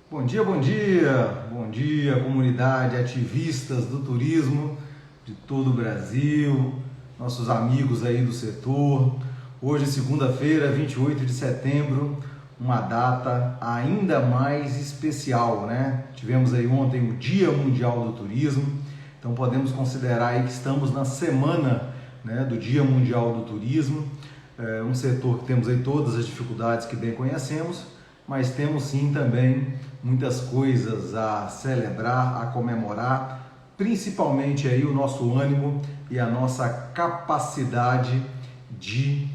Bom dia, bom dia! Bom dia, comunidade, ativistas do turismo de todo o Brasil, nossos amigos aí do setor. Hoje, segunda-feira, 28 de setembro, uma data ainda mais especial, né? Tivemos aí ontem o Dia Mundial do Turismo, então podemos considerar aí que estamos na semana, né, do Dia Mundial do Turismo. É um setor que temos aí todas as dificuldades que bem conhecemos, mas temos sim também muitas coisas a celebrar, a comemorar, principalmente aí o nosso ânimo e a nossa capacidade de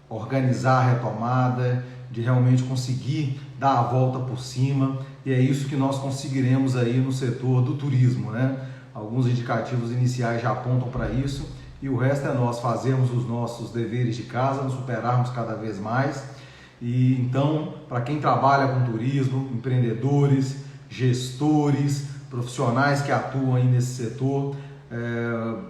organizar a retomada, de realmente conseguir dar a volta por cima, e é isso que nós conseguiremos aí no setor do turismo, né? Alguns indicativos iniciais já apontam para isso, e o resto é nós fazermos os nossos deveres de casa, nos superarmos cada vez mais. E então, para quem trabalha com turismo, empreendedores, gestores, profissionais que atuam aí nesse setor,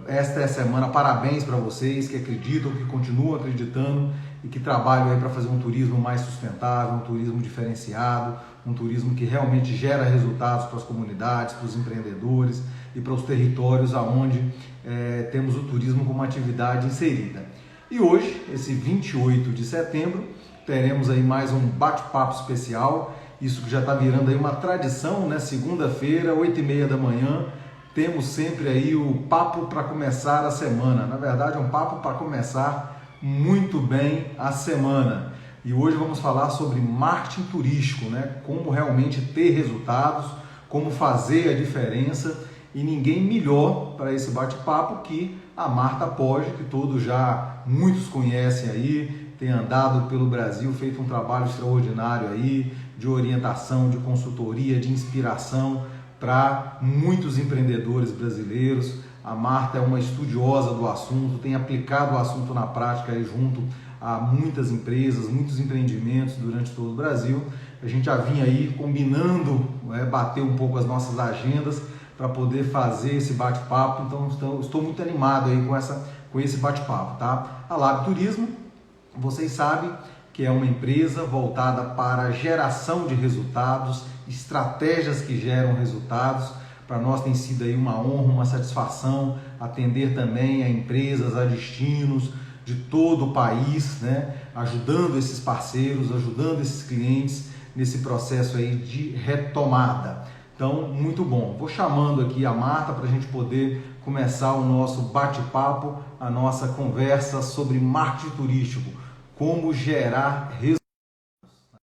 esta é a semana. Parabéns para vocês que acreditam, que continuam acreditando e que trabalham aí para fazer um turismo mais sustentável, um turismo diferenciado, um turismo que realmente gera resultados para as comunidades, para os empreendedores e para os territórios aonde temos o turismo como atividade inserida. E hoje, esse 28 de setembro, teremos aí mais um bate-papo especial, isso que já está virando aí uma tradição, né? Segunda-feira, 8h30 da manhã, temos sempre aí o papo para começar a semana. Na verdade, é um papo para começar muito bem a semana. E hoje vamos falar sobre marketing turístico, né? Como realmente ter resultados, como fazer a diferença, e ninguém melhor para esse bate-papo que a Marta Poggi, que todos já, muitos conhecem aí, tem andado pelo Brasil, feito um trabalho extraordinário aí, de orientação, de consultoria, de inspiração para muitos empreendedores brasileiros. A Marta é uma estudiosa do assunto, tem aplicado o assunto na prática aí junto a muitas empresas, muitos empreendimentos durante todo o Brasil. A gente já vinha aí combinando, bater um pouco as nossas agendas para poder fazer esse bate-papo, então estou muito animado aí com esse bate-papo, tá? A Lab Turismo, vocês sabem que é uma empresa voltada para a geração de resultados, estratégias que geram resultados. Para nós tem sido aí uma honra, uma satisfação atender também a empresas, a destinos de todo o país, né? Ajudando esses parceiros, ajudando esses clientes nesse processo aí de retomada. Então, muito bom. Vou chamando aqui a Marta para a gente poder começar o nosso bate-papo, a nossa conversa sobre marketing turístico, como gerar resultados.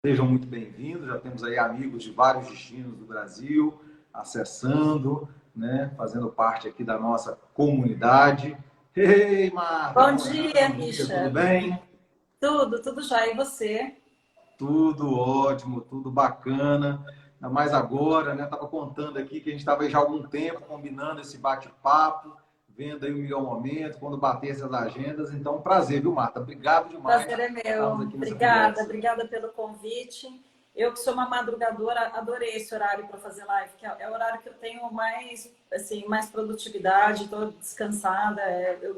Sejam muito bem-vindos, já temos aí amigos de vários destinos do Brasil acessando, né, fazendo parte aqui da nossa comunidade. Ei, Marta, Bom bom dia, dia, tudo Misha. bem? Tudo jóia. E você? Tudo ótimo, tudo bacana. Ainda mais agora, né? Estava contando aqui que a gente estava já há algum tempo combinando esse bate-papo, vendo aí o melhor momento, quando bater essas agendas. Então, prazer, viu, Marta? Obrigado demais Prazer é por estarmos meu. aqui nessa conversa. Obrigada pelo convite. Eu que sou uma madrugadora, adorei esse horário para fazer live, que é o horário que eu tenho mais, assim, mais produtividade, estou descansada.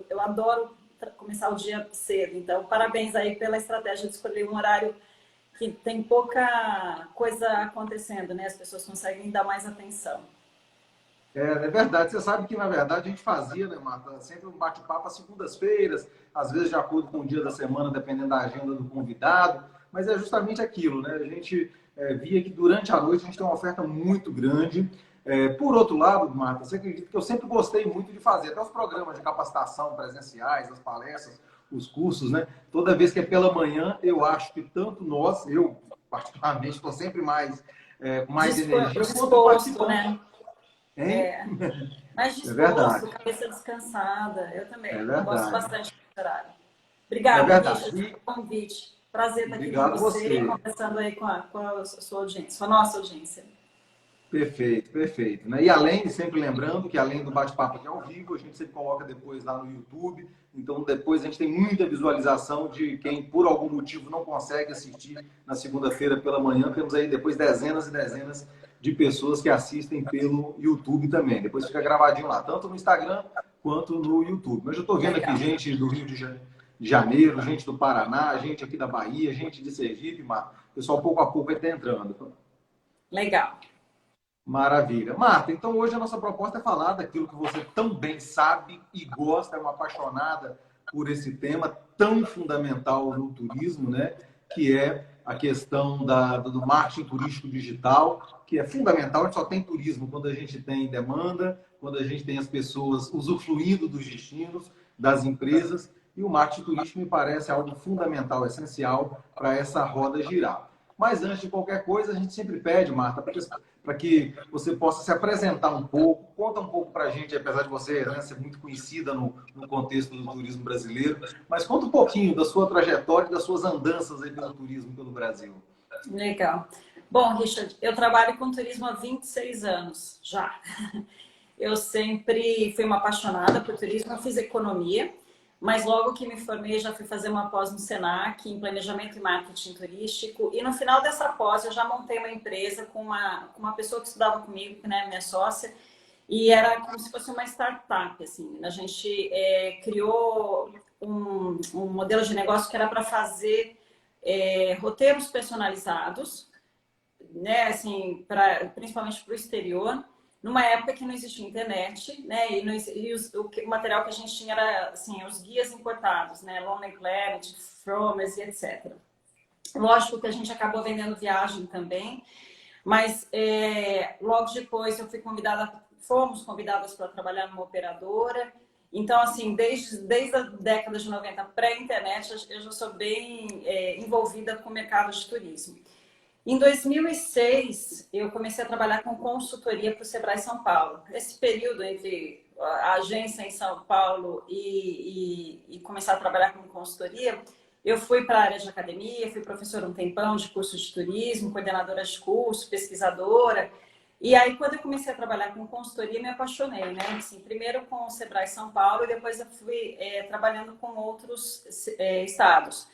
Eu adoro começar o dia cedo. Então, parabéns aí pela estratégia de escolher um horário que tem pouca coisa acontecendo, né? As pessoas conseguem dar mais atenção. É verdade, você sabe que na verdade a gente fazia, né, Marta, sempre um bate-papo às segundas-feiras, às vezes de acordo com o dia da semana, dependendo da agenda do convidado, mas é justamente aquilo, né? A gente via que durante a noite a gente tem uma oferta muito grande. Por outro lado, Marta, você acredita que eu sempre gostei muito de fazer, até os programas de capacitação presenciais, as palestras, os cursos, né? Toda vez que é pela manhã, eu acho que tanto nós, eu particularmente, estou sempre com mais energia, quanto o Disposto, participante, né? hein? Mais É disposto, verdade, cabeça descansada. Eu é também gosto verdade, bastante desse horário. é Obrigada, Misha, verdade. E pelo convite. Prazer estar aqui com obrigado você e você. conversando aí com a sua audiência, com a nossa audiência. Perfeito, perfeito. Né? E além, sempre lembrando que além do bate-papo aqui ao vivo, a gente sempre coloca depois lá no YouTube. Então depois a gente tem muita visualização de quem por algum motivo não consegue assistir na segunda-feira pela manhã. Temos aí depois dezenas e dezenas de pessoas que assistem pelo YouTube também. Depois fica gravadinho lá, tanto no Instagram quanto no YouTube. Mas eu estou vendo aqui Legal, gente do Rio de Janeiro, gente do Paraná, gente aqui da Bahia, gente de Sergipe, mas o pessoal pouco a pouco está entrando. legal. Maravilha. Marta, então hoje a nossa proposta é falar daquilo que você tão bem sabe e gosta, é uma apaixonada por esse tema tão fundamental no turismo, né? Que é a questão do marketing turístico digital, que é fundamental. A gente só tem turismo quando a gente tem demanda, quando a gente tem as pessoas usufruindo dos destinos, das empresas, e o marketing turístico me parece algo fundamental, essencial para essa roda girar. Mas antes de qualquer coisa, a gente sempre pede, Marta, para que você possa se apresentar um pouco, conta um pouco para a gente, apesar de você, né, ser muito conhecida no contexto do turismo brasileiro, mas conta um pouquinho da sua trajetória e das suas andanças aí pelo turismo pelo Brasil. Legal. Bom, Richard, eu trabalho com turismo há 26 anos já. Eu sempre fui uma apaixonada por turismo, eu fiz economia, mas logo que me formei já fui fazer uma pós no Senac em planejamento e marketing turístico, e no final dessa pós eu já montei uma empresa com uma pessoa que estudava comigo, né, minha sócia, e era como se fosse uma startup, assim. A gente criou um modelo de negócio que era para fazer roteiros personalizados, né, assim, principalmente para o exterior, numa época que não existia internet, né, o material que a gente tinha era assim, os guias importados, né, Lonely Planet, Fromers e etc. Lógico que a gente acabou vendendo viagem também, mas logo depois fomos convidadas para trabalhar numa operadora. Então, assim, desde a década de 90, pré-internet, eu já sou bem envolvida com o mercado de turismo. Em 2006, eu comecei a trabalhar com consultoria para o Sebrae São Paulo. Esse período entre a agência em São Paulo e começar a trabalhar com consultoria, eu fui para a área de academia, fui professora um tempão de curso de turismo, coordenadora de curso, pesquisadora. E aí, quando eu comecei a trabalhar com consultoria, me apaixonei, né? Assim, primeiro com o Sebrae São Paulo e depois eu fui trabalhando com outros estados.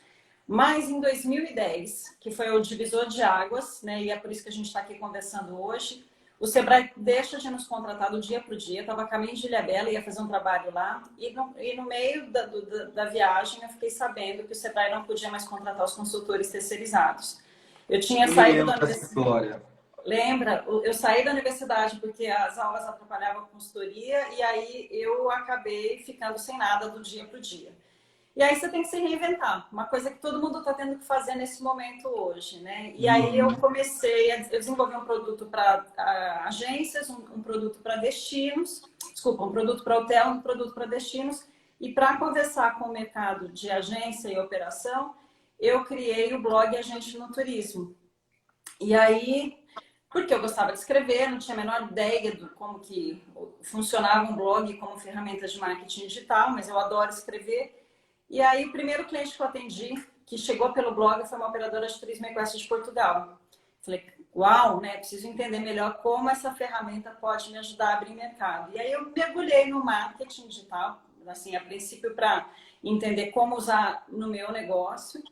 Mas em 2010, que foi o divisor de águas, né, e é por isso que a gente está aqui conversando hoje, o Sebrae deixa de nos contratar do dia para o dia. Estava a caminho de Ilhabela, ia fazer um trabalho lá, e no meio da viagem eu fiquei sabendo que o Sebrae não podia mais contratar os consultores terceirizados. Eu tinha Eu me saído lembro da dessa universidade. história. Lembra? Eu saí da universidade porque as aulas atrapalhavam a consultoria, e aí eu acabei ficando sem nada do dia para o dia. E aí você tem que se reinventar, uma coisa que todo mundo está tendo que fazer nesse momento hoje, né? E aí eu eu desenvolvi um produto para agências, um produto para destinos, desculpa, um produto para hotel, um produto para destinos, e para conversar com o mercado de agência e operação, eu criei o blog Agente no Turismo. E aí, porque eu gostava de escrever, não tinha a menor ideia de como que funcionava um blog como ferramenta de marketing digital, mas eu adoro escrever. E aí, o primeiro cliente que eu atendi, que chegou pelo blog, foi uma operadora de turismo equestre de Portugal. Falei, uau, né? Preciso entender melhor como essa ferramenta pode me ajudar a abrir mercado. E aí eu mergulhei no marketing digital, assim, a princípio para entender como usar no meu negócio.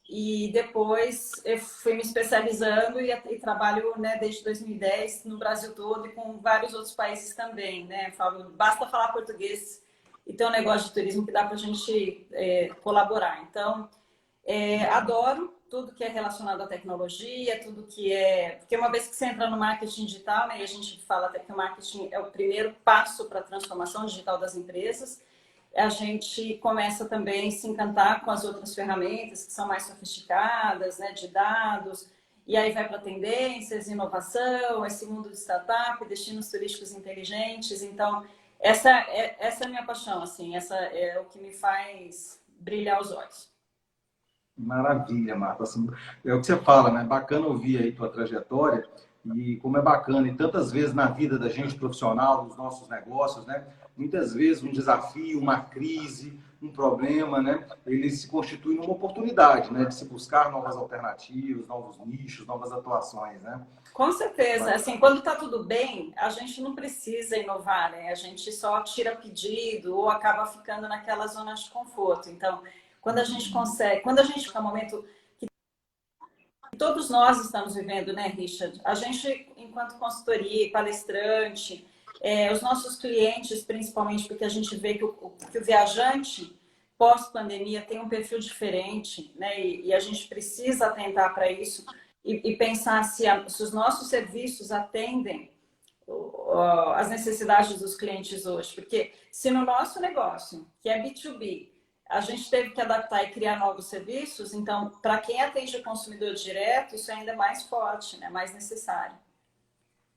E depois eu fui me especializando e trabalho, né, desde 2010 no Brasil todo e com vários outros países também, né? Basta falar português e ter um negócio de turismo que dá para a gente colaborar. Então, adoro tudo que é relacionado à tecnologia, tudo que é... Porque uma vez que você entra no marketing digital, né, e a gente fala até que o marketing é o primeiro passo para a transformação digital das empresas, a gente começa também a se encantar com as outras ferramentas que são mais sofisticadas, né, de dados, e aí vai para tendências, inovação, esse mundo de startup, destinos turísticos inteligentes. Então, essa é a minha paixão, assim, essa é o que me faz brilhar os olhos. Maravilha, Marta. Assim, é o que você fala, né? Bacana ouvir aí tua trajetória e como é bacana. E tantas vezes na vida da gente profissional, dos nossos negócios, né? Muitas vezes um desafio, uma crise, um problema, né? Ele se constitui numa oportunidade, né? De se buscar novas alternativas, novos nichos, novas atuações, né? Com certeza. Assim, quando está tudo bem, a gente não precisa inovar, né? A gente só tira pedido ou acaba ficando naquela zona de conforto. Então, quando a gente consegue, quando a gente fica no momento que todos nós estamos vivendo, né, Richard? A gente, enquanto consultoria, palestrante, os nossos clientes, principalmente porque a gente vê que o viajante pós-pandemia tem um perfil diferente, né? E a gente precisa atentar para isso e pensar se os nossos serviços atendem as necessidades dos clientes hoje. Porque se no nosso negócio, que é B2B, a gente teve que adaptar e criar novos serviços, então, para quem atende o consumidor direto, isso é ainda mais forte, né? Mais necessário.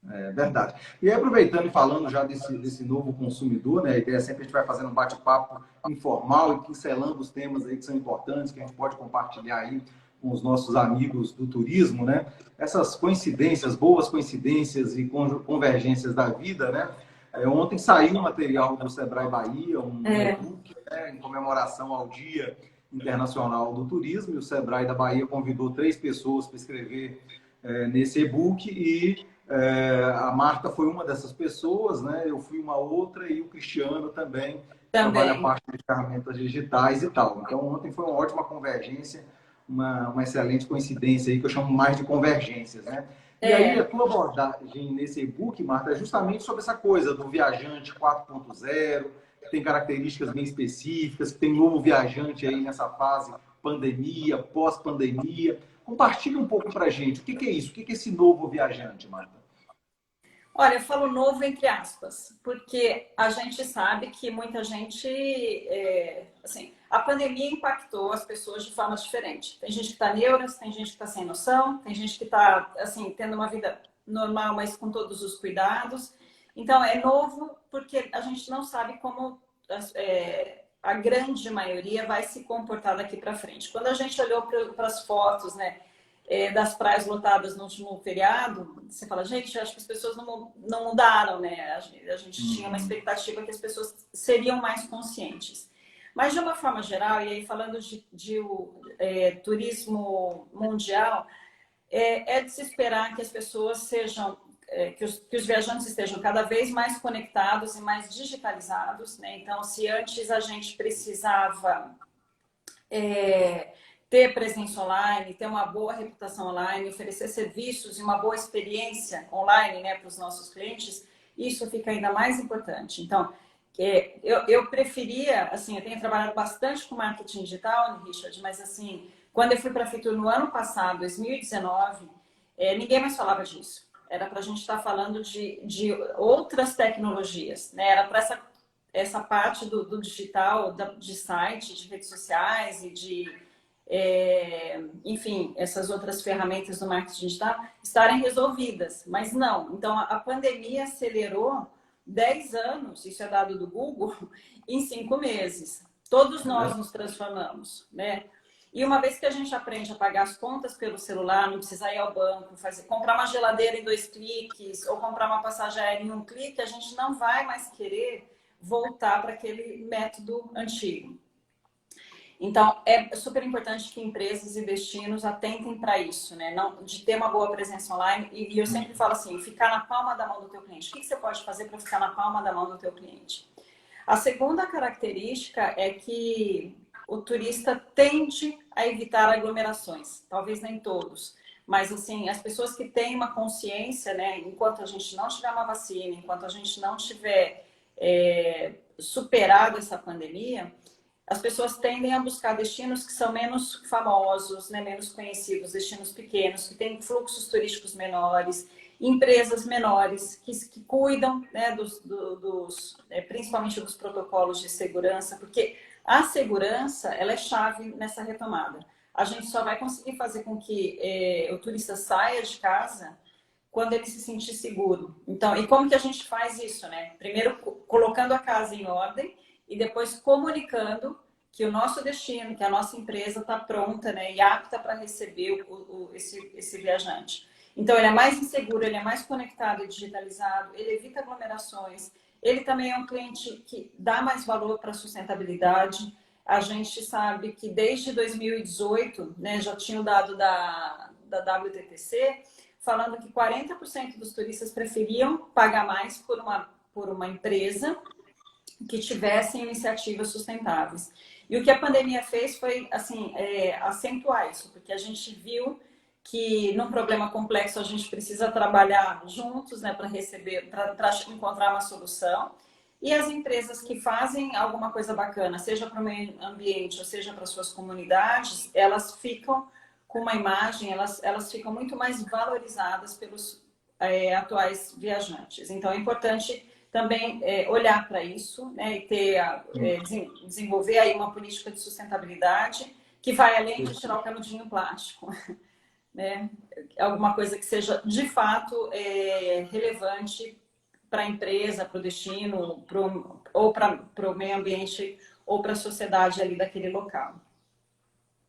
É verdade. E aí, aproveitando e falando já desse novo consumidor, né? A ideia é sempre a gente vai fazendo um bate-papo informal e pincelando os temas aí que são importantes, que a gente pode compartilhar aí com os nossos amigos do turismo, né? Essas coincidências, boas coincidências e convergências da vida, né? Ontem saiu um material do Sebrae Bahia, um e-book, né, em comemoração ao Dia Internacional do Turismo, e o Sebrae da Bahia convidou 3 pessoas para escrever nesse e-book e a Marta foi uma dessas pessoas, né? Eu fui uma outra e o Cristiano também trabalha a parte de ferramentas digitais e tal. Então, ontem foi uma ótima convergência, uma excelente coincidência aí, que eu chamo mais de convergências, né? E aí, a tua abordagem nesse e-book, Marta, é justamente sobre essa coisa do viajante 4.0, que tem características bem específicas, que tem novo viajante aí nessa fase pandemia, pós-pandemia. Compartilha um pouco para a gente. O que é isso? O que é esse novo viajante, Marta? Olha, eu falo novo entre aspas, porque a gente sabe que muita gente, assim, a pandemia impactou as pessoas de forma diferente. Tem gente que está neuras, tem gente que está sem noção, tem gente que está, assim, tendo uma vida normal, mas com todos os cuidados. Então, é novo porque a gente não sabe como a grande maioria vai se comportar daqui para frente. Quando a gente olhou para as fotos, né, das praias lotadas no último feriado, você fala, gente, acho que as pessoas não mudaram, né? A gente tinha uma expectativa que as pessoas seriam mais conscientes. Mas, de uma forma geral, e aí falando de turismo mundial, é de se esperar que as pessoas sejam, que os viajantes estejam cada vez mais conectados e mais digitalizados, né? Então, se antes a gente precisava ter presença online, ter uma boa reputação online, oferecer serviços e uma boa experiência online, né, para os nossos clientes, isso fica ainda mais importante. Então, eu preferia, assim, eu tenho trabalhado bastante com marketing digital, Richard, mas assim, quando eu fui para a Fitur no ano passado, 2019, ninguém mais falava disso. Era para a gente estar falando de outras tecnologias, né? Era para essa parte do digital, de site, de redes sociais e enfim, essas outras ferramentas do marketing digital estarem resolvidas, mas não. Então, a pandemia acelerou 10 anos, isso é dado do Google, em 5 meses. Todos nós nos transformamos, né? E uma vez que a gente aprende a pagar as contas pelo celular, não precisar ir ao banco, comprar uma geladeira em 2 cliques ou comprar uma passagem aérea em 1 clique, a gente não vai mais querer voltar para aquele método antigo. Então, é super importante que empresas e destinos atentem para isso, né? Não, de ter uma boa presença online. E eu sempre falo assim, ficar na palma da mão do teu cliente. O que você pode fazer para ficar na palma da mão do teu cliente? A segunda característica é que o turista tende a evitar aglomerações. Talvez nem todos. Mas, assim, as pessoas que têm uma consciência, né? Enquanto a gente não tiver uma vacina, enquanto a gente não tiver superado essa pandemia, as pessoas tendem a buscar destinos que são menos famosos, né, menos conhecidos, destinos pequenos, que têm fluxos turísticos menores, empresas menores, que cuidam, né, principalmente dos protocolos de segurança, porque a segurança ela é chave nessa retomada. A gente só vai conseguir fazer com que o turista saia de casa quando ele se sentir seguro. Então, e como que a gente faz isso, né? Primeiro, colocando a casa em ordem, e depois comunicando que o nosso destino, que a nossa empresa está pronta, né, e apta para receber esse viajante. Então, ele é mais inseguro, ele é mais conectado e digitalizado, ele evita aglomerações, ele também é um cliente que dá mais valor para a sustentabilidade. A gente sabe que desde 2018, né, já tinha o dado da WTTC, falando que 40% dos turistas preferiam pagar mais por uma empresa que tivessem iniciativas sustentáveis. E o que a pandemia fez foi, assim, acentuar isso, porque a gente viu que num problema complexo a gente precisa trabalhar juntos, né, para encontrar uma solução. E as empresas que fazem alguma coisa bacana, seja para o meio ambiente ou seja para suas comunidades, elas ficam com uma imagem, elas ficam muito mais valorizadas pelos atuais viajantes. Então, é importante também olhar para isso, né, e ter, desenvolver aí uma política de sustentabilidade que vai além de tirar o canudinho plástico, né? Alguma coisa que seja de fato relevante para a empresa, para o destino, ou para o meio ambiente, ou para a sociedade ali daquele local.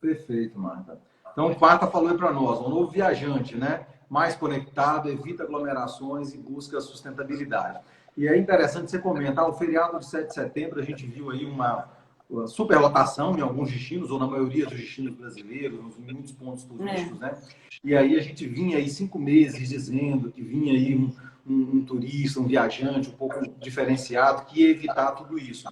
Perfeito, Marta. Então, o Pata falou aí para nós, um novo viajante, né? Mais conectado, evita aglomerações e busca sustentabilidade. E é interessante você comentar, o feriado de 7 de setembro, a gente viu aí uma superlotação em alguns destinos, ou na maioria dos destinos brasileiros, em muitos pontos turísticos, né? E aí a gente vinha aí 5 meses dizendo que vinha aí um turista, um viajante um pouco diferenciado, que ia evitar tudo isso.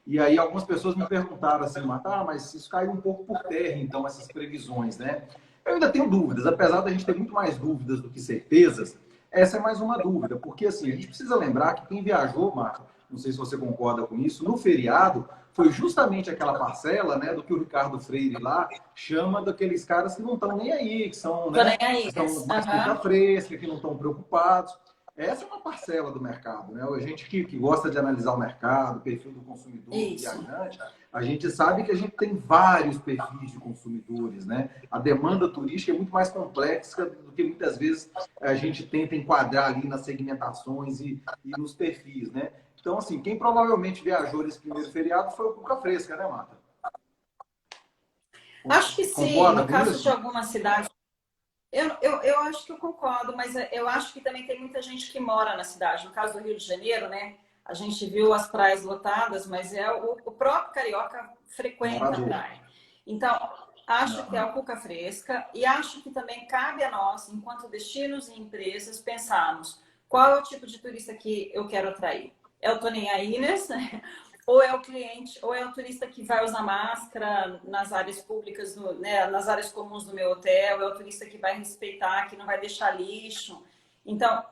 E aí algumas pessoas me perguntaram assim, mas isso caiu um pouco por terra, então, essas previsões, né? Eu ainda tenho dúvidas, apesar da gente ter muito mais dúvidas do que certezas, essa é mais uma dúvida, porque assim, a gente precisa lembrar que quem viajou, Marco, não sei se você concorda com isso, no feriado, foi justamente aquela parcela, né, do que o Ricardo Freire lá chama daqueles caras que não estão nem aí, que são, né, que estão mais cuca fresca, que não estão preocupados. Essa é uma parcela do mercado, né? A gente que gosta de analisar o mercado, o perfil do consumidor, do viajante, a gente sabe que a gente tem vários perfis de consumidores, né? A demanda turística é muito mais complexa do que muitas vezes a gente tenta enquadrar ali nas segmentações e nos perfis, né? Então, assim, quem provavelmente viajou nesse primeiro feriado foi o Cuca Fresca, né, Marta? Acho que sim, no caso de alguma cidade. Eu acho que eu concordo, mas eu acho que também tem muita gente que mora na cidade. No caso do Rio de Janeiro, né? A gente viu as praias lotadas, mas o próprio carioca frequenta a praia. Então, acho que é o Cuca Fresca e acho que também cabe a nós, enquanto destinos e empresas, pensarmos qual é o tipo de turista que eu quero atrair. É o Tô Nem Aí, né? Ou é o cliente, ou é o turista que vai usar máscara nas áreas públicas, né, nas áreas comuns do meu hotel, é o turista que vai respeitar, que não vai deixar lixo. Então,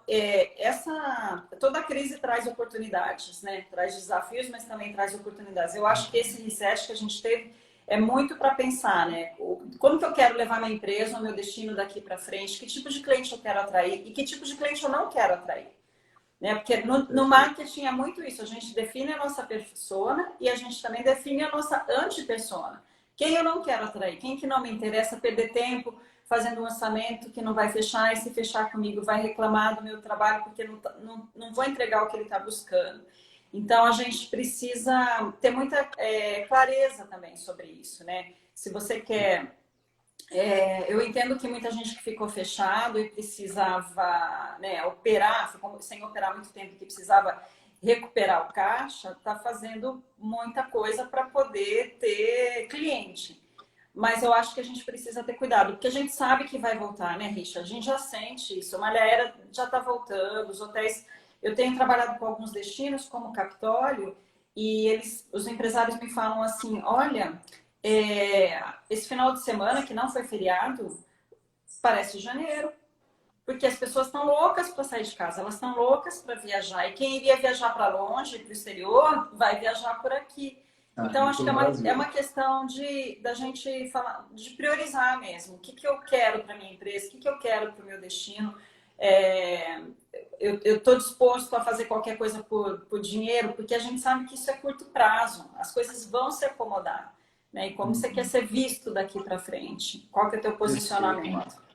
toda crise traz oportunidades, né? Traz desafios, mas também traz oportunidades. Eu acho que esse reset que a gente teve é muito para pensar, né? Como que eu quero levar minha empresa, o meu destino daqui para frente, que tipo de cliente eu quero atrair e que tipo de cliente eu não quero atrair. Né? Porque no marketing é muito isso, a gente define a nossa persona e a gente também define a nossa anti-persona. Quem eu não quero atrair, quem que não me interessa perder tempo fazendo um orçamento que não vai fechar e se fechar comigo vai reclamar do meu trabalho porque não vou entregar o que ele está buscando. Então a gente precisa ter muita clareza também sobre isso, né? Se você quer eu entendo que muita gente que ficou fechado e precisava, né, operar, ficou sem operar muito tempo, que precisava recuperar o caixa, está fazendo muita coisa para poder ter cliente. Mas eu acho que a gente precisa ter cuidado, porque a gente sabe que vai voltar, né, Richard? A gente já sente isso. A Malhaera já está voltando, os hotéis. Eu tenho trabalhado com alguns destinos, como o Capitólio, e os empresários me falam assim: olha, esse final de semana, que não foi feriado, parece janeiro. Porque as pessoas estão loucas para sair de casa, elas estão loucas para viajar. E quem iria viajar para longe, para o exterior, vai viajar por aqui. Então, acho que é uma questão da gente falar, de priorizar mesmo. O que eu quero para a minha empresa, o que eu quero para o meu destino. Eu estou disposto a fazer qualquer coisa por dinheiro, porque a gente sabe que isso é curto prazo. As coisas vão se acomodar. Né? E como você quer ser visto daqui para frente? Qual que é o teu posicionamento?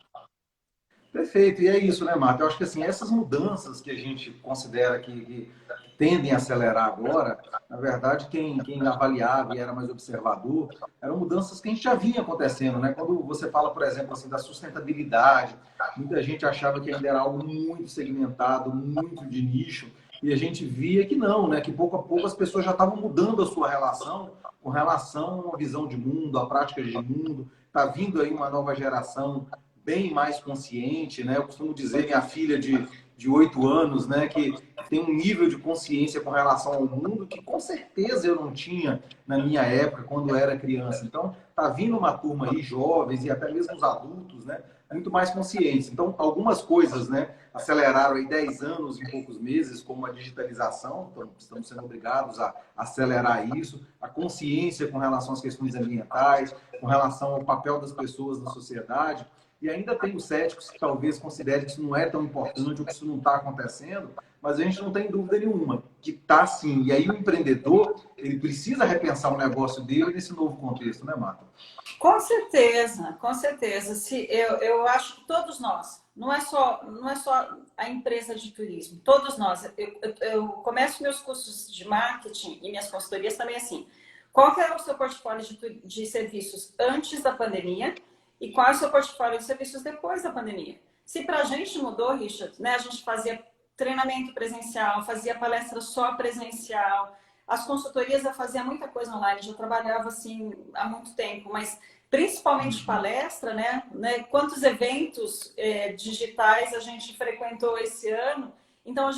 Perfeito, e é isso, né, Marta? Eu acho que assim, essas mudanças que a gente considera que tendem a acelerar agora, na verdade, quem avaliava e era mais observador, eram mudanças que a gente já vinha acontecendo, né? Quando você fala, por exemplo, assim, da sustentabilidade, muita gente achava que ainda era algo muito segmentado, muito de nicho, e a gente via que não, né? Que pouco a pouco as pessoas já estavam mudando a sua relação com relação a uma visão de mundo, a práticas de mundo. Está vindo aí uma nova geração bem mais consciente, né? Eu costumo dizer, minha filha de 8 anos, né, que tem um nível de consciência com relação ao mundo que com certeza eu não tinha na minha época, quando eu era criança. Então, tá vindo uma turma aí, jovens e até mesmo os adultos, né, muito mais conscientes. Então, algumas coisas, né, aceleraram aí 10 anos em poucos meses, como a digitalização, então estamos sendo obrigados a acelerar isso, a consciência com relação às questões ambientais, com relação ao papel das pessoas na sociedade. E ainda tem os céticos que talvez considerem que isso não é tão importante ou que isso não está acontecendo, mas a gente não tem dúvida nenhuma que está sim. E aí o empreendedor, ele precisa repensar o negócio dele nesse novo contexto, né, Marta? Com certeza, com certeza. Eu acho que todos nós, não é só a empresa de turismo, todos nós. Eu começo meus cursos de marketing e minhas consultorias também assim. Qual que é o seu portfólio de serviços antes da pandemia e qual é o seu portfólio de serviços depois da pandemia? Se para a gente mudou, Richard, né? A gente fazia treinamento presencial, fazia palestra só presencial. As consultorias eu fazia muita coisa online, já trabalhava assim há muito tempo, mas principalmente palestra, né? Quantos eventos digitais a gente frequentou esse ano? Então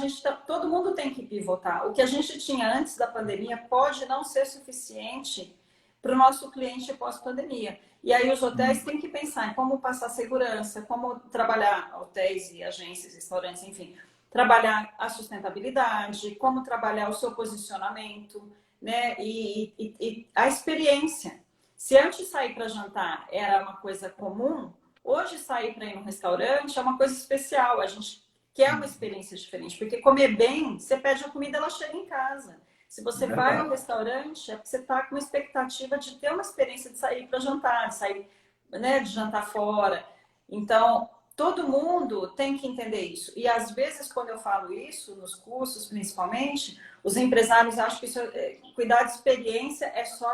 todo mundo tem que pivotar. O que a gente tinha antes da pandemia pode não ser suficiente para o nosso cliente pós-pandemia. E aí os hotéis têm que pensar em como passar segurança, como trabalhar hotéis e agências, restaurantes, enfim, trabalhar a sustentabilidade, como trabalhar o seu posicionamento, né? E a experiência. Se antes sair para jantar era uma coisa comum, hoje sair para ir no restaurante é uma coisa especial. A gente quer uma experiência diferente, porque comer bem, você pede a comida, ela chega em casa. Se você vai ao restaurante, é porque você está com uma expectativa de ter uma experiência de sair para jantar, de sair, né, de jantar fora. Então, todo mundo tem que entender isso. E às vezes, quando eu falo isso, nos cursos principalmente, os empresários acham que cuidar de experiência é só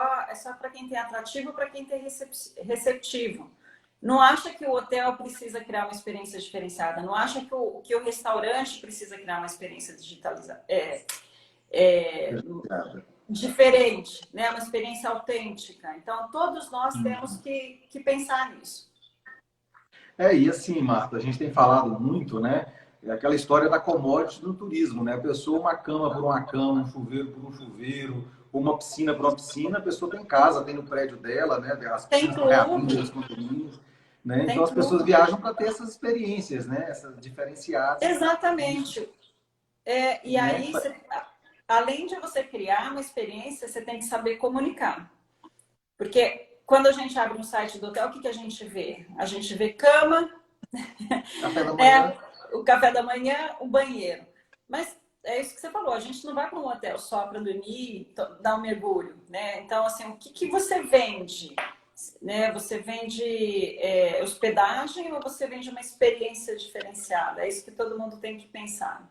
para quem tem atrativo, para quem tem receptivo. Não acha que o hotel precisa criar uma experiência diferenciada, não acha que o restaurante precisa criar uma experiência digitalizada, diferente, né? Uma experiência autêntica. Então, todos nós temos que pensar nisso. E assim, Marta, a gente tem falado muito, né? É aquela história da commodity no turismo, né? A pessoa, uma cama por uma cama, um chuveiro por um chuveiro, ou uma piscina por uma piscina, a pessoa tem em casa, tem no prédio dela, né? As piscinas estão reabrindo os condomínios, né? Então as pessoas viajam para ter essas experiências, né? Essas diferenciadas. Exatamente. E aí, além de você criar uma experiência, você tem que saber comunicar. Porque quando a gente abre um site do hotel, o que a gente vê? A gente vê cama, café da manhã. O café da manhã, o banheiro. Mas é isso que você falou, a gente não vai para um hotel só para dormir, dar um mergulho, né? Então, assim, o que você vende? Né? Você vende hospedagem ou você vende uma experiência diferenciada? É isso que todo mundo tem que pensar.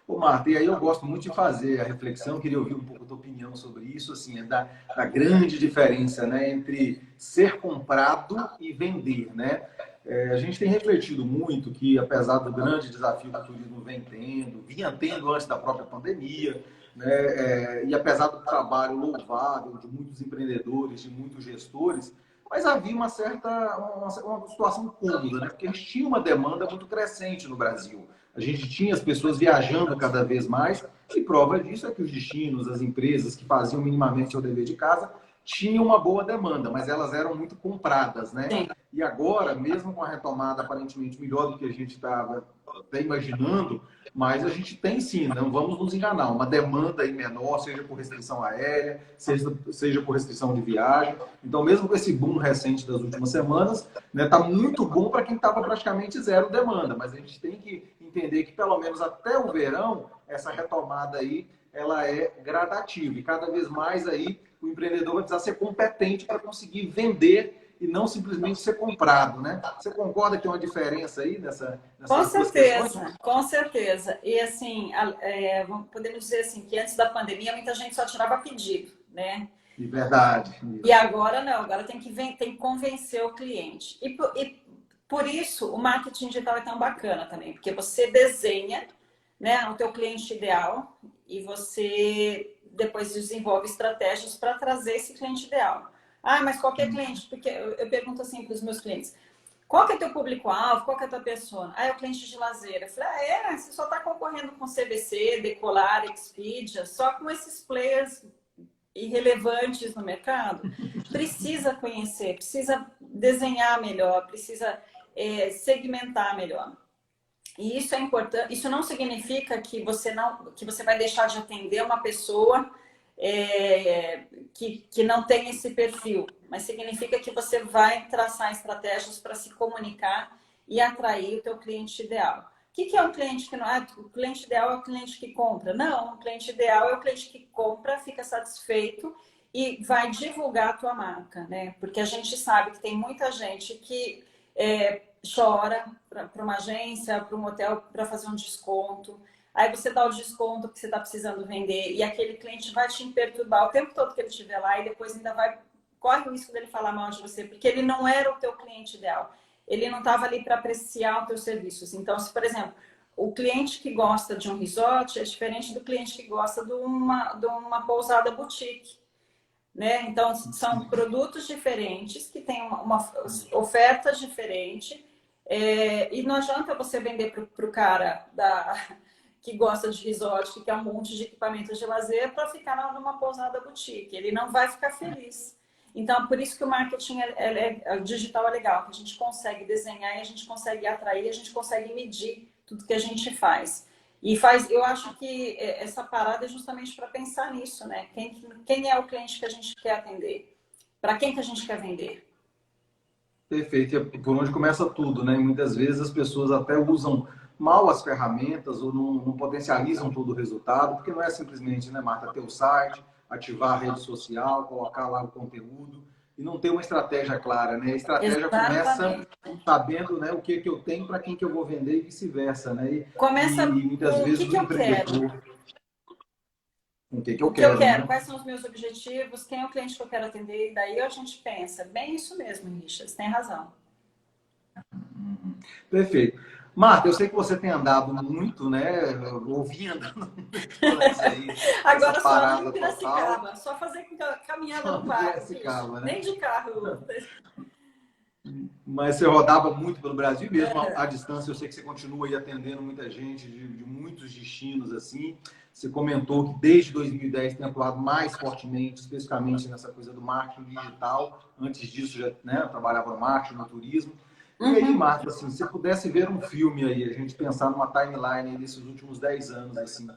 Ô, Marta, e aí eu gosto muito de fazer a reflexão, queria ouvir um pouco a tua opinião sobre isso, assim, da grande diferença, né, entre ser comprado e vender, né? A gente tem refletido muito que, apesar do grande desafio que o turismo vinha tendo antes da própria pandemia, né, e apesar do trabalho louvável de muitos empreendedores, de muitos gestores, mas havia uma situação cômoda, né? Porque a gente tinha uma demanda muito crescente no Brasil. A gente tinha as pessoas viajando cada vez mais, e prova disso é que os destinos, as empresas que faziam minimamente seu dever de casa, tinham uma boa demanda, mas elas eram muito compradas, né? Sim. E agora, mesmo com a retomada aparentemente melhor do que a gente estava até imaginando, mas a gente tem sim, não vamos nos enganar, uma demanda aí menor, seja por restrição aérea, seja por restrição de viagem. Então, mesmo com esse boom recente das últimas semanas, né, tá muito bom para quem estava praticamente zero demanda, mas a gente tem que entender que pelo menos até o verão, essa retomada aí, ela é gradativa e cada vez mais aí o empreendedor vai precisar ser competente para conseguir vender e não simplesmente ser comprado, né? Você concorda que tem uma diferença aí nessas duas questões? Com certeza. E assim, podemos dizer assim, que antes da pandemia muita gente só tirava pedido, né? De verdade. E agora não, agora tem que convencer o cliente. E por isso o marketing digital é tão bacana também, porque você desenha, né, o teu cliente ideal e você depois desenvolve estratégias para trazer esse cliente ideal. Ah, mas qualquer cliente, porque eu pergunto assim para os meus clientes, qual que é teu público-alvo, qual que é a tua persona? Ah, é o cliente de lazer. Eu falei, você só está concorrendo com CVC, Decolar, Expedia, só com esses players irrelevantes no mercado. Precisa conhecer, precisa desenhar melhor, precisa segmentar melhor. E isso é importante. Isso não significa que você vai deixar de atender uma pessoa que não tem esse perfil, mas significa que você vai traçar estratégias para se comunicar e atrair o teu cliente ideal. O que é um cliente que não é? O cliente ideal é o cliente que compra. Não, o cliente ideal é o cliente que compra, fica satisfeito e vai divulgar a tua marca, né? Porque a gente sabe que tem muita gente que chora para uma agência, para um hotel, para fazer um desconto. Aí você dá o desconto que você está precisando vender e aquele cliente vai te perturbar o tempo todo que ele estiver lá e depois ainda corre o risco dele falar mal de você, porque ele não era o teu cliente ideal. Ele não estava ali para apreciar os teus serviços. Então, se, por exemplo, o cliente que gosta de um resort é diferente do cliente que gosta de uma pousada boutique, né? Então, são produtos diferentes que têm uma oferta diferente e não adianta você vender para o cara que gosta de resort, que quer um monte de equipamentos de lazer para ficar numa pousada boutique. Ele não vai ficar feliz. Então, por isso que o marketing digital é legal, que a gente consegue desenhar e a gente consegue atrair, a gente consegue medir tudo que a gente faz. Eu acho que essa parada é justamente para pensar nisso, né? Quem é o cliente que a gente quer atender? Para quem que a gente quer vender? Perfeito. É por onde começa tudo, né? E muitas vezes as pessoas até usam mal as ferramentas ou não potencializam todo o resultado, porque não é simplesmente, né, Marta, ter o site, ativar a rede social, colocar lá o conteúdo e não ter uma estratégia clara, né? A estratégia Exatamente. começa sabendo, né, o que eu tenho, para quem que eu vou vender e vice-versa, né? Começa E muitas com o vezes que o eu quero. empreendedor, o que eu O que eu quero, quero, né? quais são os meus objetivos, quem é o cliente que eu quero atender, e daí a gente pensa, bem isso mesmo, Richard, você tem razão. Perfeito. Marta, eu sei que você tem andado muito, né? Ouvindo andando muito nessa aí, essa Agora só não em parada total. Piracicaba, só fazer caminhada Só no no parque, Richard. Piracicaba, né? Nem de carro. Mas você rodava muito pelo Brasil mesmo, à distância. Eu sei que você continua aí atendendo muita gente de muitos destinos assim. Você comentou que desde 2010 tem atuado mais fortemente, especificamente nessa coisa do marketing digital. Antes disso, já, né, eu trabalhava no marketing, no turismo. E aí, Uhum. Marta, assim, se você pudesse ver um filme aí, a gente pensar numa timeline desses últimos 10 anos, assim,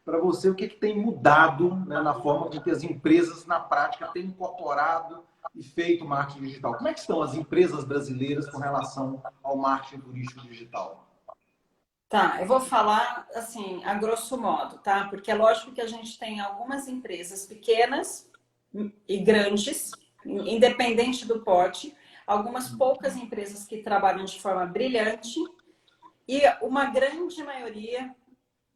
para você, o que, que tem mudado, né, na forma com que as empresas, na prática, têm incorporado e feito marketing digital? Como é que estão as empresas brasileiras com relação ao marketing turístico digital? Tá, eu vou falar assim, a grosso modo, tá? Porque é lógico que a gente tem algumas empresas pequenas e grandes, independente do porte, algumas poucas empresas que trabalham de forma brilhante e uma grande maioria,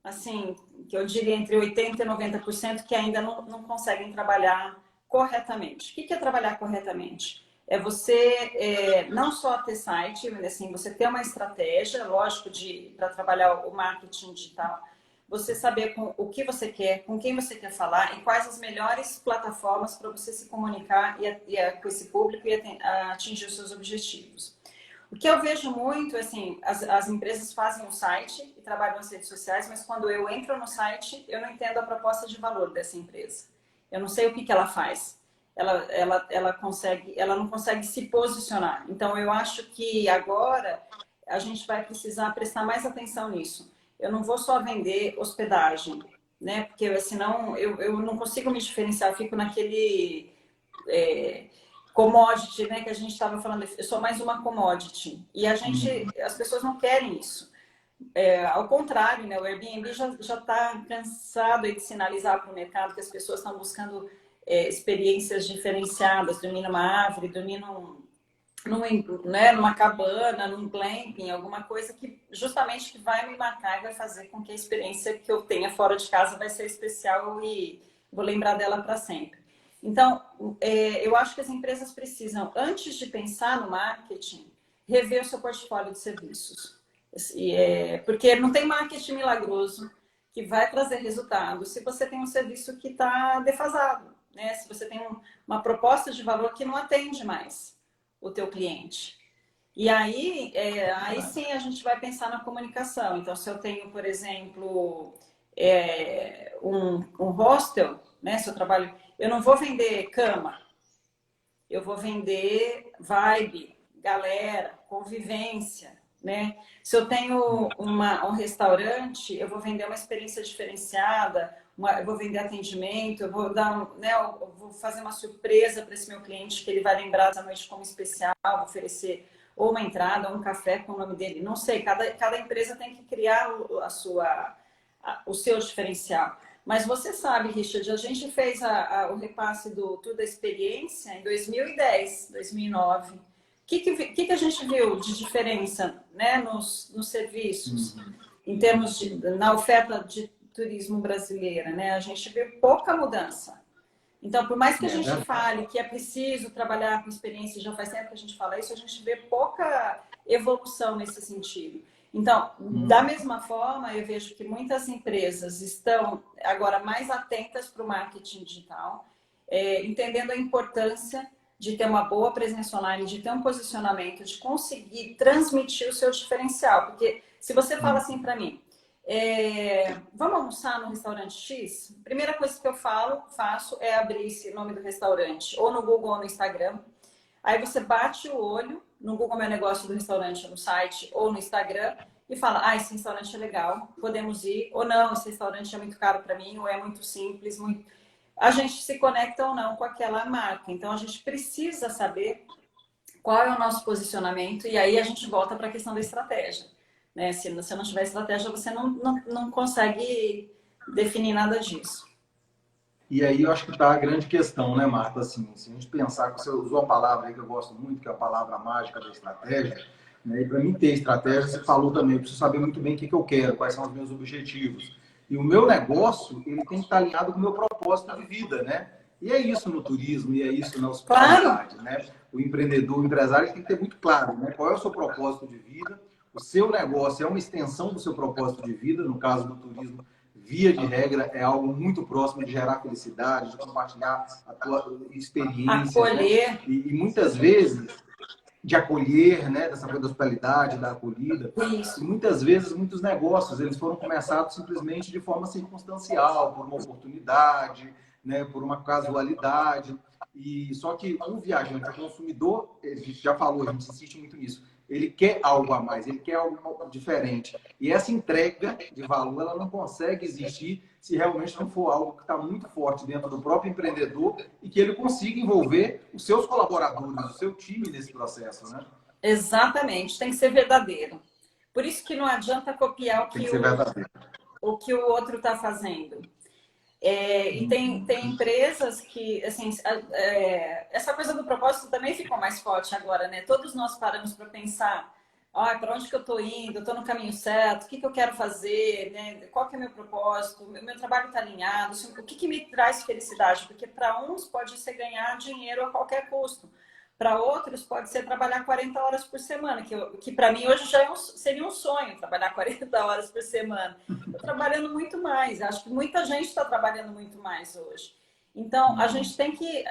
assim, que eu diria entre 80% e 90%, que ainda não conseguem trabalhar corretamente. O que é trabalhar corretamente? É você não só ter site, mas assim, você ter uma estratégia, lógico, para trabalhar o marketing digital, você saber o que você quer, com quem você quer falar e quais as melhores plataformas para você se comunicar com esse público e atingir os seus objetivos. O que eu vejo muito, assim, as empresas fazem um site e trabalham nas redes sociais, mas quando eu entro no site, eu não entendo a proposta de valor dessa empresa. Eu não sei o que ela faz. Ela não consegue se posicionar. Então, eu acho que agora a gente vai precisar prestar mais atenção nisso. Eu não vou só vender hospedagem, né? Porque senão eu não consigo me diferenciar, eu fico naquele commodity, né, que a gente estava falando, eu sou mais uma commodity. E as pessoas não querem isso. Ao contrário, né, o Airbnb já está cansado de sinalizar para o mercado que as pessoas estão buscando experiências diferenciadas, dormir numa árvore, dormir numa cabana, num glamping, alguma coisa que justamente que vai me marcar e vai fazer com que a experiência que eu tenha fora de casa vai ser especial e vou lembrar dela para sempre. Então, eu acho que as empresas precisam, antes de pensar no marketing, rever o seu portfólio de serviços. Porque não tem marketing milagroso que vai trazer resultado se você tem um serviço que está defasado, né? Se você tem uma proposta de valor que não atende mais o teu cliente. E aí sim a gente vai pensar na comunicação. Então, se eu tenho, por exemplo, um hostel, né? Se eu trabalho, eu não vou vender cama, eu vou vender vibe, galera, convivência, né? Se eu tenho um restaurante, eu vou vender uma experiência diferenciada, eu vou vender atendimento, eu vou dar, né, eu vou fazer uma surpresa para esse meu cliente que ele vai lembrar da noite como especial, vou oferecer ou uma entrada, ou um café com o nome dele. Não sei, cada empresa tem que criar o seu diferencial. Mas você sabe, Richard, a gente fez o repasse do Tour da Experiência em 2010, 2009. O que a gente viu de diferença, né, nos serviços, em termos na oferta de turismo brasileira, né? A gente viu pouca mudança. Então, por mais que a gente fale que é preciso trabalhar com experiência, já faz tempo que a gente fala isso, a gente vê pouca evolução nesse sentido. Então, da mesma forma, eu vejo que muitas empresas estão agora mais atentas para o marketing digital, entendendo a importância de ter uma boa presença online, de ter um posicionamento, de conseguir transmitir o seu diferencial. Porque se você fala assim para mim, vamos almoçar no restaurante X? Primeira coisa que eu faço é abrir esse nome do restaurante, ou no Google ou no Instagram. Aí você bate o olho no Google Meu Negócio do restaurante, no site ou no Instagram, e fala, esse restaurante é legal, podemos ir, ou não, esse restaurante é muito caro para mim, ou é muito simples, a gente se conecta ou não com aquela marca. Então, a gente precisa saber qual é o nosso posicionamento, e aí a gente volta para a questão da estratégia. Né? Se você não tiver estratégia, você não consegue definir nada disso. E aí eu acho que está a grande questão, né, Marta? Assim, se a gente pensar que você usou a palavra aí que eu gosto muito, que é a palavra mágica da estratégia, né? E para mim ter estratégia, você falou também, eu preciso saber muito bem o que eu quero, quais são os meus objetivos. E o meu negócio, ele tem que estar alinhado com o meu propósito de vida, né? E é isso no turismo, e é isso na hospitalidade, né? O empreendedor, o empresário, ele tem que ter muito claro, né? Qual é o seu propósito de vida. O seu negócio é uma extensão do seu propósito de vida, no caso do turismo, via de regra, é algo muito próximo de gerar felicidade, de compartilhar a tua experiência. Acolher. Né? E muitas vezes, de acolher, né? Dessa coisa da hospitalidade, da acolhida. Isso. E muitas vezes, muitos negócios, eles foram começados simplesmente de forma circunstancial, por uma oportunidade, né? Por uma casualidade. E só que o viajante, o consumidor, a gente já falou, a gente insiste muito nisso, ele quer algo a mais, ele quer algo diferente. E essa entrega de valor, ela não consegue existir se realmente não for algo que está muito forte dentro do próprio empreendedor e que ele consiga envolver os seus colaboradores, o seu time nesse processo, né? Exatamente, tem que ser verdadeiro. Por isso que não adianta copiar o que o outro está fazendo. E tem empresas que, assim, essa coisa do propósito também ficou mais forte agora, né? Todos nós paramos para pensar, para onde que eu estou indo? Eu estou no caminho certo? O que eu quero fazer? Né? Qual que é o meu propósito? O meu trabalho está alinhado? O que me traz felicidade? Porque para uns pode ser ganhar dinheiro a qualquer custo. Para outros pode ser trabalhar 40 horas por semana, que para mim hoje já seria um sonho, trabalhar 40 horas por semana. Estou trabalhando muito mais, acho que muita gente está trabalhando muito mais hoje. Então, a gente tem que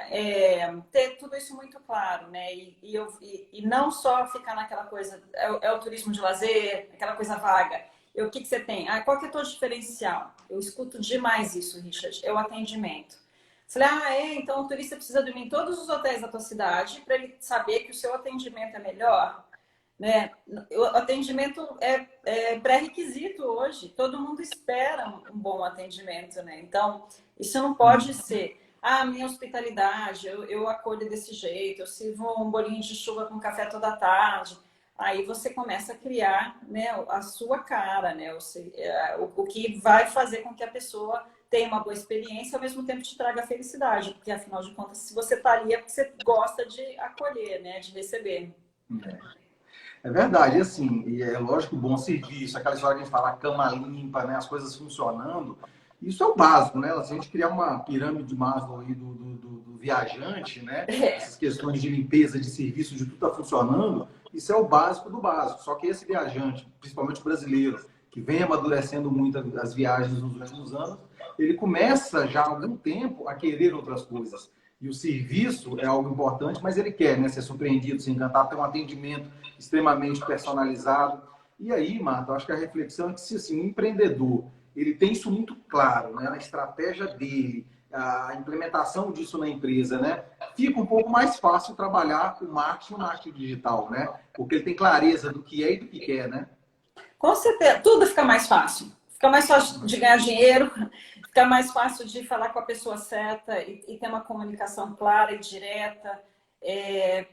ter tudo isso muito claro, né? E não só ficar naquela coisa, é o turismo de lazer, aquela coisa vaga. O que você tem? Qual que é o teu diferencial? Eu escuto demais isso, Richard, é o atendimento. Falei, então o turista precisa dormir em todos os hotéis da tua cidade para ele saber que o seu atendimento é melhor, né? O atendimento é pré-requisito hoje. Todo mundo espera um bom atendimento, né? Então, isso não pode ser, minha hospitalidade, eu acolho desse jeito, eu sirvo um bolinho de chuva com café toda tarde. Aí você começa a criar, né, a sua cara, né? O que vai fazer com que a pessoa tenha uma boa experiência e ao mesmo tempo te traga felicidade, porque afinal de contas, se você está ali é porque você gosta de acolher, né, de receber. É verdade, e assim, e é lógico, bom serviço, aquela história que a gente fala, cama limpa, né, as coisas funcionando, isso é o básico, né? Se a gente criar uma pirâmide de Maslow aí do viajante, né, essas questões de limpeza, de serviço, de tudo tá funcionando, isso é o básico do básico. Só que esse viajante, principalmente o brasileiro, que vem amadurecendo muito as viagens nos últimos anos, ele começa já há algum tempo a querer outras coisas. E o serviço é algo importante, mas ele quer, né, ser surpreendido, se encantar, ter um atendimento extremamente personalizado. E aí, Marta, eu acho que a reflexão é que se assim, um empreendedor ele tem isso muito claro, né, na estratégia dele, a implementação disso na empresa, né? Fica um pouco mais fácil trabalhar o marketing digital, né? Porque ele tem clareza do que é e do que quer, né? Com certeza, tudo fica mais fácil. Fica mais fácil de ganhar dinheiro, fica mais fácil de falar com a pessoa certa e ter uma comunicação clara e direta. É,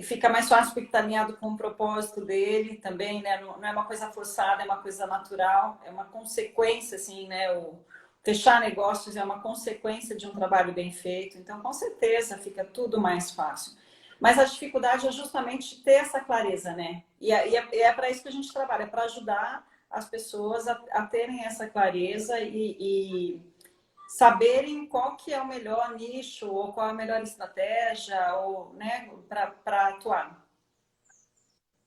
fica mais fácil porque está alinhado com o propósito dele também, né? Não é uma coisa forçada, é uma coisa natural, é uma consequência, assim, né? O fechar negócios é uma consequência de um trabalho bem feito. Então, com certeza, fica tudo mais fácil. Mas a dificuldade é justamente ter essa clareza, né? E é para isso que a gente trabalha, para ajudar as pessoas a terem essa clareza e saberem qual que é o melhor nicho ou qual é a melhor estratégia ou, né, para atuar.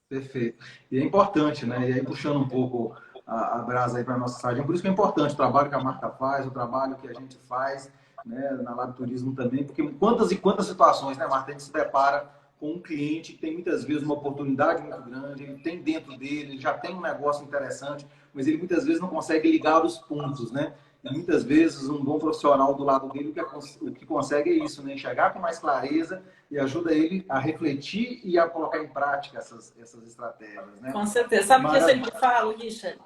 Perfeito. E é importante, né? E aí, puxando um pouco a brasa aí para a nossa sardinha, por isso que é importante o trabalho que a marca faz, o trabalho que a gente faz, né, na Lab Turismo também, porque quantas e quantas situações, né, Marta, a gente se depara com um cliente que tem muitas vezes uma oportunidade muito grande, ele tem dentro dele, ele já tem um negócio interessante, mas ele muitas vezes não consegue ligar os pontos, né? E muitas vezes um bom profissional do lado dele o que consegue é isso, né? Enxergar com mais clareza e ajuda ele a refletir e a colocar em prática essas estratégias, né? Com certeza. Sabe o que eu Maravilha. sempre falo, Richard?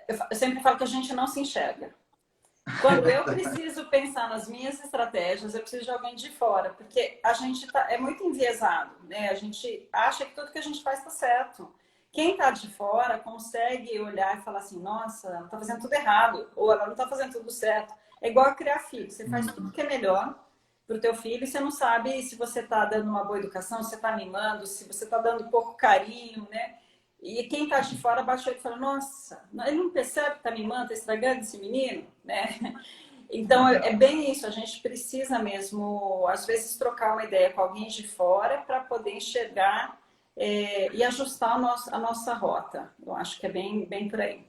Eu sempre falo que a gente não se enxerga. Quando eu preciso pensar nas minhas estratégias, eu preciso de alguém de fora, porque a gente é muito enviesado, né? A gente acha que tudo que a gente faz está certo. Quem está de fora consegue olhar e falar assim, nossa, ela está fazendo tudo errado, ou ela não está fazendo tudo certo. É igual a criar filho, você faz tudo que é melhor para o teu filho e você não sabe se você está dando uma boa educação, se você está mimando, se você está dando pouco carinho, né? E quem está de fora baixou e fala, nossa, ele não percebe que está mimando, está estragando esse menino, né? Então, é bem isso, a gente precisa mesmo, às vezes, trocar uma ideia com alguém de fora para poder enxergar e ajustar a nossa rota. Eu acho que é bem por aí.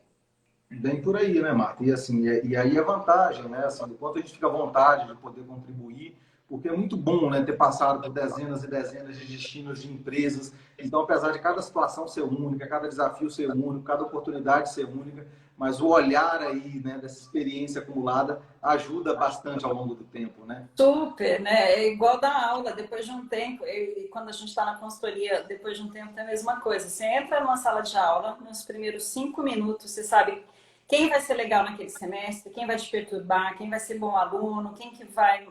Bem por aí, né, Marta? E assim, e aí a vantagem, né? Assim, o quanto a gente fica à vontade de poder contribuir, porque é muito bom, né, ter passado por dezenas e dezenas de destinos de empresas. Então, apesar de cada situação ser única, cada desafio ser único, cada oportunidade ser única, mas o olhar aí, né, dessa experiência acumulada ajuda bastante ao longo do tempo, né? Super, né? É igual dar aula, depois de um tempo, e quando a gente está na consultoria, depois de um tempo é a mesma coisa. Você entra numa sala de aula, nos primeiros 5 minutos, você sabe quem vai ser legal naquele semestre, quem vai te perturbar, quem vai ser bom aluno, quem que vai,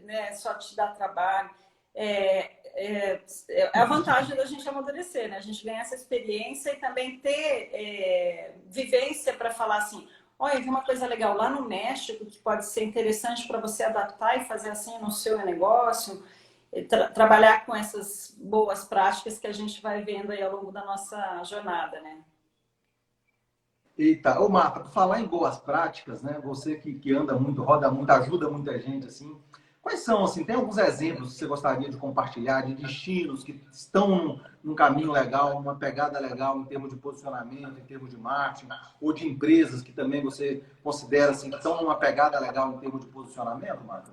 né, só te dar trabalho. É a vantagem da gente amadurecer, né? A gente ganhar essa experiência e também ter vivência para falar assim, olha, eu vi uma coisa legal lá no México que pode ser interessante para você adaptar e fazer assim no seu negócio, trabalhar com essas boas práticas que a gente vai vendo aí ao longo da nossa jornada, né? Eita, ô Marta, por falar em boas práticas, né? Você que anda muito, roda muito, ajuda muita gente, assim. Quais são, assim, tem alguns exemplos que você gostaria de compartilhar de destinos que estão num caminho legal, numa pegada legal em termos de posicionamento, em termos de marketing, ou de empresas que também você considera, assim, que estão numa pegada legal em termos de posicionamento, Marta?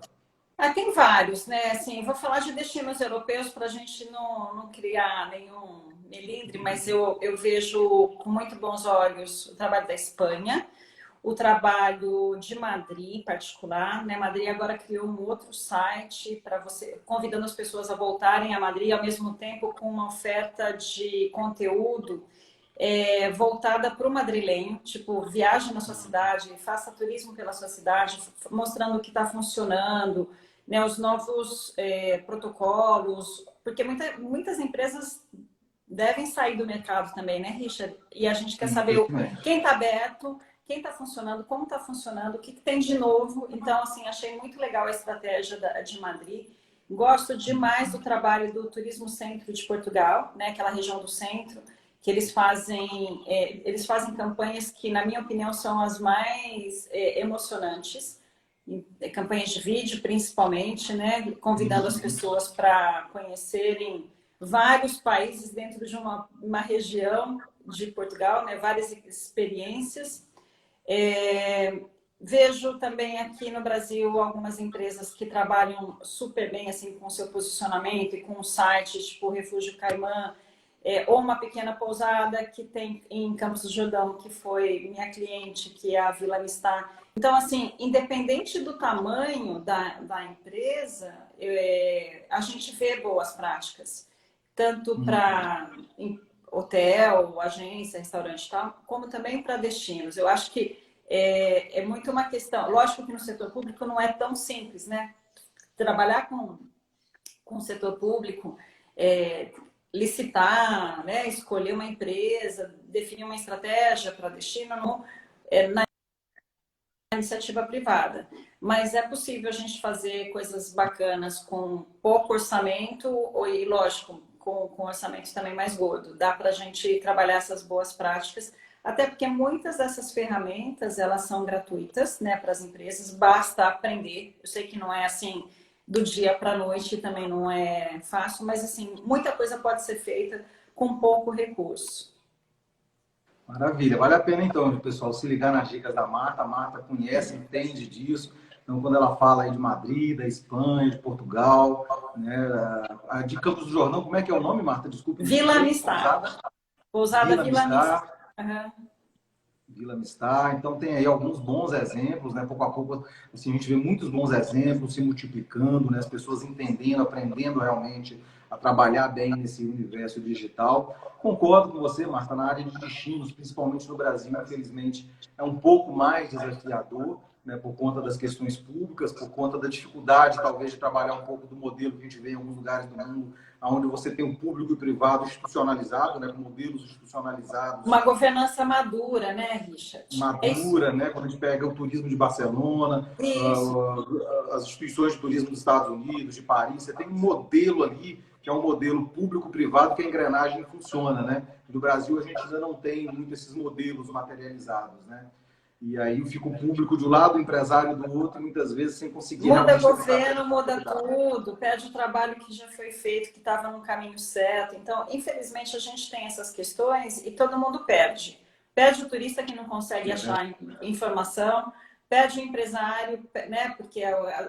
Tem vários, né? Assim, vou falar de destinos europeus para a gente não criar nenhum melindre, mas eu vejo com muito bons olhos o trabalho da Espanha, o trabalho de Madrid em particular, né? Madrid agora criou um outro site para você, convidando as pessoas a voltarem a Madrid, ao mesmo tempo com uma oferta de conteúdo voltada para o madrilenho, tipo, viaje na sua cidade, faça turismo pela sua cidade, mostrando o que está funcionando, né, os novos protocolos, porque muitas empresas devem sair do mercado também, né, Richard? E a gente quer saber quem está aberto, quem está funcionando, como está funcionando, o que tem de novo. Então, assim, achei muito legal a estratégia de Madrid. Gosto demais do trabalho do Turismo Centro de Portugal, né, aquela região do centro, que eles fazem campanhas que, na minha opinião, são as mais emocionantes, campanhas de vídeo, principalmente, né, convidando as pessoas para conhecerem vários países dentro de uma região de Portugal, né, várias experiências. Vejo também aqui no Brasil algumas empresas que trabalham super bem assim com o seu posicionamento e com o site, tipo o Refúgio Caimã, ou uma pequena pousada que tem em Campos do Jordão, que foi minha cliente, que é a Vila Mistá. Então, assim, independente do tamanho da empresa, a gente vê boas práticas, tanto para hotel, agência, restaurante e tal, como também para destinos. Eu acho que é muito uma questão. Lógico que no setor público não é tão simples, né? Trabalhar com o setor público, licitar, né? Escolher uma empresa, definir uma estratégia para destino, na iniciativa privada. Mas é possível a gente fazer coisas bacanas com pouco orçamento e, lógico, com orçamento também mais gordo. Dá para a gente trabalhar essas boas práticas, até porque muitas dessas ferramentas, elas são gratuitas, né, para as empresas, basta aprender. Eu sei que não é assim do dia para a noite, também não é fácil, mas assim, muita coisa pode ser feita com pouco recurso. Maravilha, vale a pena então, o pessoal, se ligar nas dicas da Marta. A Marta conhece, entende disso. Então, quando ela fala aí de Madrid, da Espanha, de Portugal, né, a de Campos do Jordão, como é que é o nome, Marta? Desculpe. Vila Mistá. Pousada Vila Mistá. Vila Mistá. Então, tem aí alguns bons exemplos, né? Pouco a pouco, assim, a gente vê muitos bons exemplos se multiplicando, né? As pessoas entendendo, aprendendo realmente a trabalhar bem nesse universo digital. Concordo com você, Marta, na área de destinos, principalmente no Brasil, infelizmente, é um pouco mais desafiador, né, por conta das questões públicas, por conta da dificuldade, talvez, de trabalhar um pouco do modelo que a gente vê em alguns lugares do mundo, onde você tem o público e o privado institucionalizado, né, com modelos institucionalizados. Uma governança madura, né, Richard? Madura, né? Quando a gente pega o turismo de Barcelona, as instituições de turismo dos Estados Unidos, de Paris, você tem um modelo ali, que é um modelo público-privado, que a engrenagem funciona, né? No Brasil, a gente ainda não tem muito esses modelos materializados, né? E aí fica o público de um lado, o empresário do outro, e muitas vezes sem conseguir... Muda governo, muda tudo, perde o trabalho que já foi feito, que estava no caminho certo. Então, infelizmente, a gente tem essas questões e todo mundo perde. Perde o turista que não consegue achar informação, perde o empresário, né, porque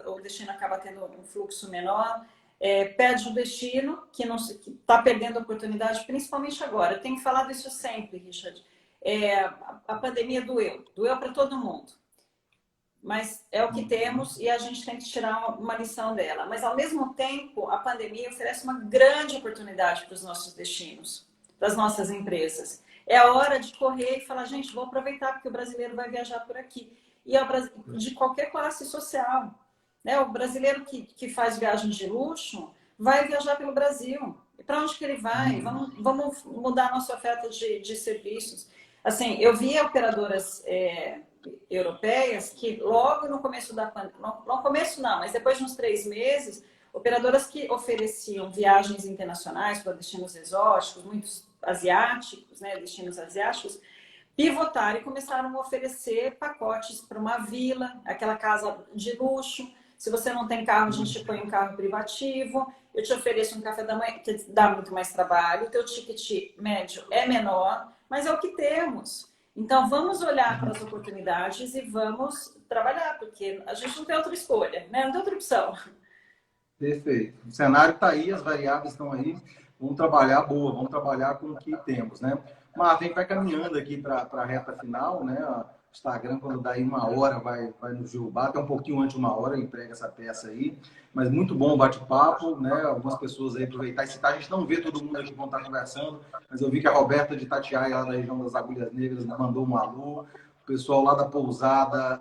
o destino acaba tendo um fluxo menor, perde o destino, que está perdendo a oportunidade, principalmente agora. Eu tenho falado isso sempre, Richard. A pandemia doeu para todo mundo. Mas é o que temos e a gente tem que tirar uma lição dela. Mas, ao mesmo tempo, a pandemia oferece uma grande oportunidade para os nossos destinos, para as nossas empresas. É a hora de correr e falar, gente, vou aproveitar porque o brasileiro vai viajar por aqui. E de qualquer classe social. Né? O brasileiro que faz viagens de luxo vai viajar pelo Brasil. E para onde que ele vai? Vamos mudar a nossa oferta de serviços. Assim, eu vi operadoras... europeias que logo no começo da pandemia, no começo não, mas depois de uns 3 meses, operadoras que ofereciam viagens internacionais para destinos exóticos, muitos asiáticos, né, destinos asiáticos, pivotaram e começaram a oferecer pacotes para uma vila, aquela casa de luxo. Se você não tem carro, a gente põe um carro privativo, eu te ofereço um café da manhã, que dá muito mais trabalho, o teu ticket médio é menor, mas é o que temos. Então, vamos olhar para as oportunidades e vamos trabalhar, porque a gente não tem outra escolha, né? Não tem outra opção. Perfeito. O cenário está aí, as variáveis estão aí. Vamos trabalhar boa, vamos trabalhar com o que temos, né? Marta, a gente vai caminhando aqui para a reta final, né? O Instagram, quando dá aí 1 hora, vai nos derrubar. Até um pouquinho antes de 1 hora, ele emprega essa peça aí. Mas muito bom o bate-papo, né? Algumas pessoas aí aproveitar e citar. A gente não vê todo mundo aqui que vão estar conversando, mas eu vi que a Roberta de Itatiaia, lá da região das Agulhas Negras, mandou um alô. O pessoal lá da Pousada,